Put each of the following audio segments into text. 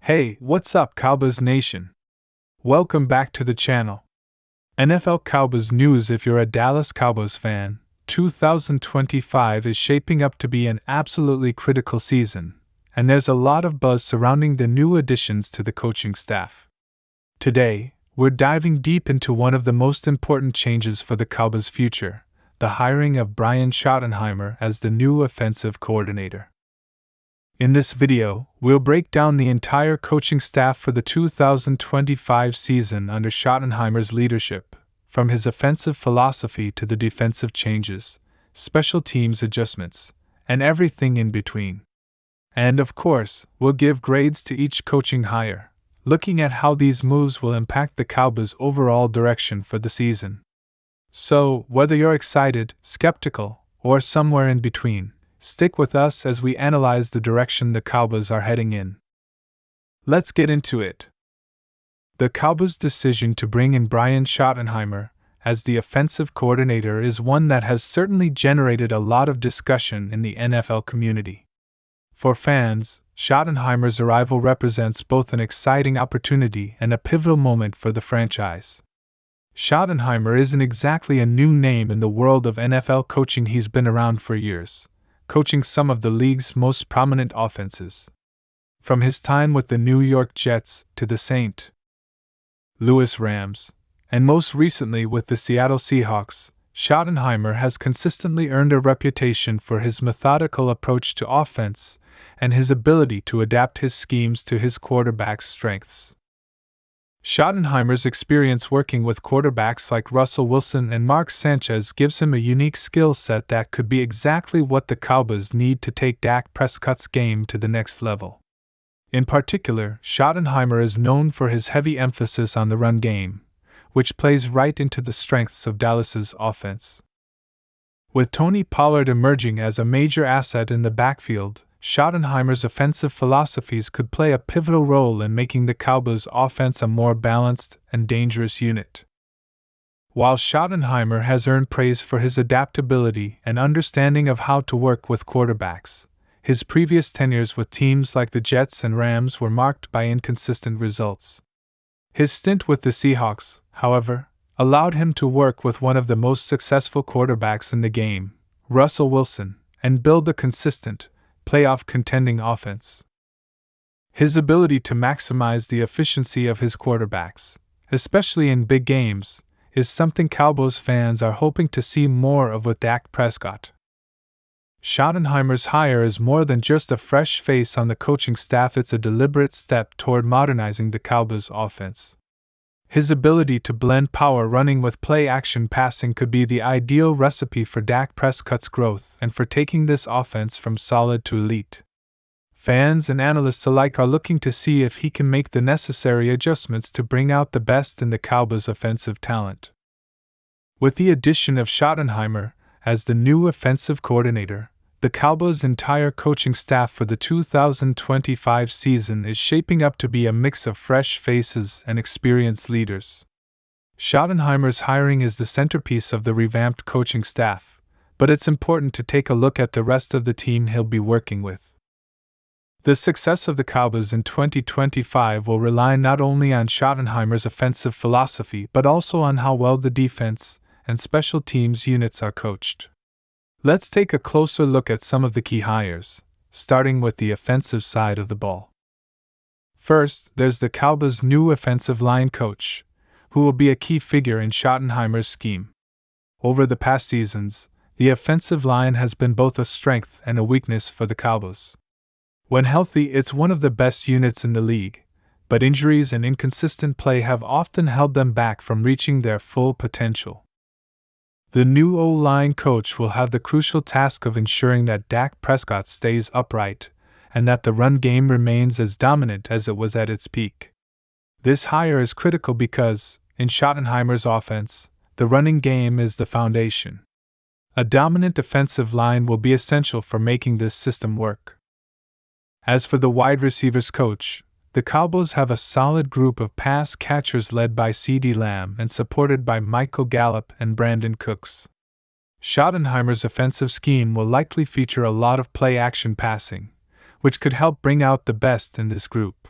Hey, what's up, Cowboys Nation? Welcome back to the channel. NFL Cowboys news. If you're a Dallas Cowboys fan, 2025 is shaping up to be an absolutely critical season, and there's a lot of buzz surrounding the new additions to the coaching staff. Today, we're diving deep into one of the most important changes for the Cowboys' future, the hiring of Brian Schottenheimer as the new offensive coordinator. In this video, we'll break down the entire coaching staff for the 2025 season under Schottenheimer's leadership, from his offensive philosophy to the defensive changes, special teams adjustments, and everything in between. And of course, we'll give grades to each coaching hire, looking at how these moves will impact the Cowboys' overall direction for the season. So, whether you're excited, skeptical, or somewhere in between, stick with us as we analyze the direction the Cowboys are heading in. Let's get into it. The Cowboys' decision to bring in Brian Schottenheimer as the offensive coordinator is one that has certainly generated a lot of discussion in the NFL community. For fans, Schottenheimer's arrival represents both an exciting opportunity and a pivotal moment for the franchise. Schottenheimer isn't exactly a new name in the world of NFL coaching. He's been around for years, coaching some of the league's most prominent offenses. From his time with the New York Jets to the St. Louis Rams, and most recently with the Seattle Seahawks, Schottenheimer has consistently earned a reputation for his methodical approach to offense and his ability to adapt his schemes to his quarterback's strengths. Schottenheimer's experience working with quarterbacks like Russell Wilson and Mark Sanchez gives him a unique skill set that could be exactly what the Cowboys need to take Dak Prescott's game to the next level. In particular, Schottenheimer is known for his heavy emphasis on the run game, which plays right into the strengths of Dallas's offense. With Tony Pollard emerging as a major asset in the backfield, Schottenheimer's offensive philosophies could play a pivotal role in making the Cowboys' offense a more balanced and dangerous unit. While Schottenheimer has earned praise for his adaptability and understanding of how to work with quarterbacks, his previous tenures with teams like the Jets and Rams were marked by inconsistent results. His stint with the Seahawks, however, allowed him to work with one of the most successful quarterbacks in the game, Russell Wilson, and build a consistent, playoff contending offense. His ability to maximize the efficiency of his quarterbacks, especially in big games, is something Cowboys fans are hoping to see more of with Dak Prescott. Schottenheimer's hire is more than just a fresh face on the coaching staff. It's a deliberate step toward modernizing the Cowboys' offense. His ability to blend power running with play-action passing could be the ideal recipe for Dak Prescott's growth and for taking this offense from solid to elite. Fans and analysts alike are looking to see if he can make the necessary adjustments to bring out the best in the Cowboys' offensive talent. With the addition of Schottenheimer as the new offensive coordinator, the Cowboys' entire coaching staff for the 2025 season is shaping up to be a mix of fresh faces and experienced leaders. Schottenheimer's hiring is the centerpiece of the revamped coaching staff, but it's important to take a look at the rest of the team he'll be working with. The success of the Cowboys in 2025 will rely not only on Schottenheimer's offensive philosophy but also on how well the defense and special teams units are coached. Let's take a closer look at some of the key hires, starting with the offensive side of the ball. First, there's the Cowboys' new offensive line coach, who will be a key figure in Schottenheimer's scheme. Over the past seasons, the offensive line has been both a strength and a weakness for the Cowboys. When healthy, it's one of the best units in the league, but injuries and inconsistent play have often held them back from reaching their full potential. The new O-line coach will have the crucial task of ensuring that Dak Prescott stays upright and that the run game remains as dominant as it was at its peak. This hire is critical because, in Schottenheimer's offense, the running game is the foundation. A dominant offensive line will be essential for making this system work. As for the wide receivers coach, the Cowboys have a solid group of pass catchers led by CeeDee Lamb and supported by Michael Gallup and Brandon Cooks. Schottenheimer's offensive scheme will likely feature a lot of play-action passing, which could help bring out the best in this group.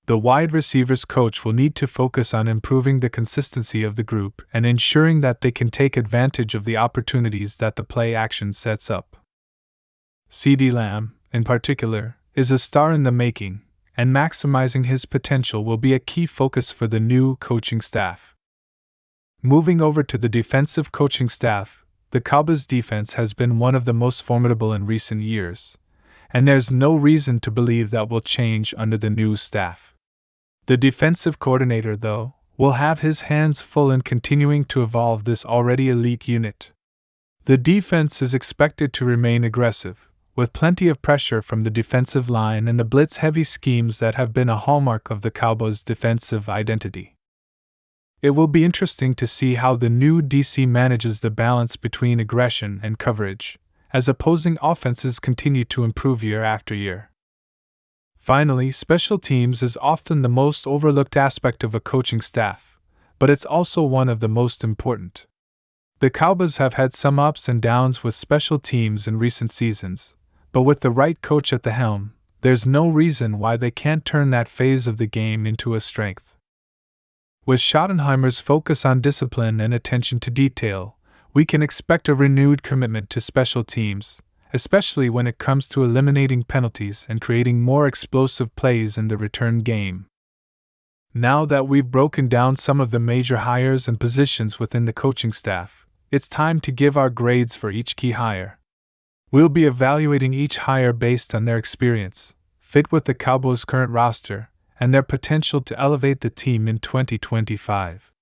The wide receivers coach will need to focus on improving the consistency of the group and ensuring that they can take advantage of the opportunities that the play action sets up. CeeDee Lamb, in particular, is a star in the making, and maximizing his potential will be a key focus for the new coaching staff. Moving over to the defensive coaching staff, the Cowboys defense has been one of the most formidable in recent years, and there's no reason to believe that will change under the new staff. The defensive coordinator, though, will have his hands full in continuing to evolve this already elite unit. The defense is expected to remain aggressive, with plenty of pressure from the defensive line and the blitz-heavy schemes that have been a hallmark of the Cowboys' defensive identity. It will be interesting to see how the new DC manages the balance between aggression and coverage, as opposing offenses continue to improve year after year. Finally, special teams is often the most overlooked aspect of a coaching staff, but it's also one of the most important. The Cowboys have had some ups and downs with special teams in recent seasons, but with the right coach at the helm, there's no reason why they can't turn that phase of the game into a strength. With Schottenheimer's focus on discipline and attention to detail, we can expect a renewed commitment to special teams, especially when it comes to eliminating penalties and creating more explosive plays in the return game. Now that we've broken down some of the major hires and positions within the coaching staff, it's time to give our grades for each key hire. We'll be evaluating each hire based on their experience, fit with the Cowboys' current roster, and their potential to elevate the team in 2025.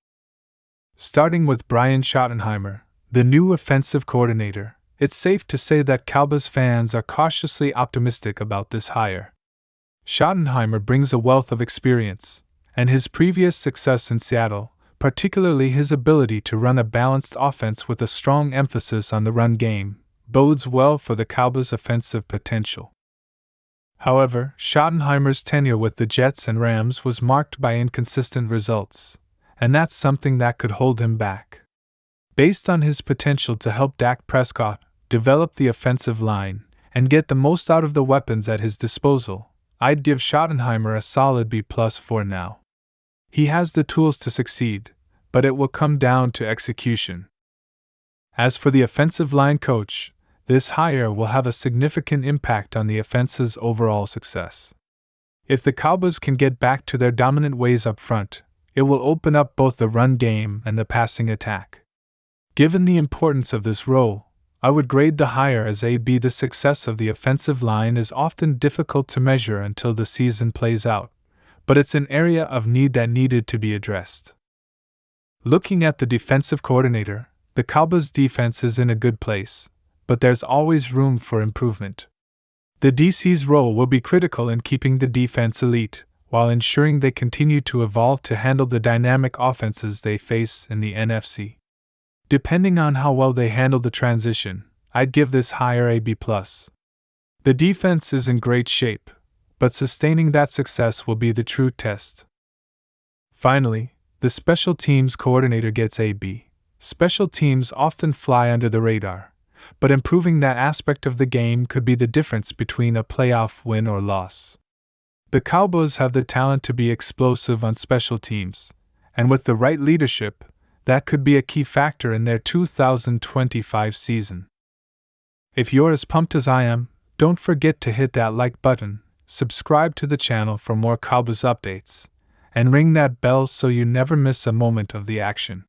Starting with Brian Schottenheimer, the new offensive coordinator, it's safe to say that Cowboys fans are cautiously optimistic about this hire. Schottenheimer brings a wealth of experience, and his previous success in Seattle, particularly his ability to run a balanced offense with a strong emphasis on the run game, bodes well for the Cowboys' offensive potential. However, Schottenheimer's tenure with the Jets and Rams was marked by inconsistent results, and that's something that could hold him back. Based on his potential to help Dak Prescott develop the offensive line and get the most out of the weapons at his disposal, I'd give Schottenheimer a solid B+ for now. He has the tools to succeed, but it will come down to execution. As for the offensive line coach, this hire will have a significant impact on the offense's overall success. If the Cowboys can get back to their dominant ways up front, it will open up both the run game and the passing attack. Given the importance of this role, I would grade the hire as A. B. The success of the offensive line is often difficult to measure until the season plays out, but it's an area of need that needed to be addressed. Looking at the defensive coordinator, the Cowboys' defense is in a good place, but there's always room for improvement. The DC's role will be critical in keeping the defense elite, while ensuring they continue to evolve to handle the dynamic offenses they face in the NFC. Depending on how well they handle the transition, I'd give this hire a B+. The defense is in great shape, but sustaining that success will be the true test. Finally, the special teams coordinator gets a B. Special teams often fly under the radar, but improving that aspect of the game could be the difference between a playoff win or loss. The Cowboys have the talent to be explosive on special teams, and with the right leadership, that could be a key factor in their 2025 season. If you're as pumped as I am, don't forget to hit that like button, subscribe to the channel for more Cowboys updates, and ring that bell so you never miss a moment of the action.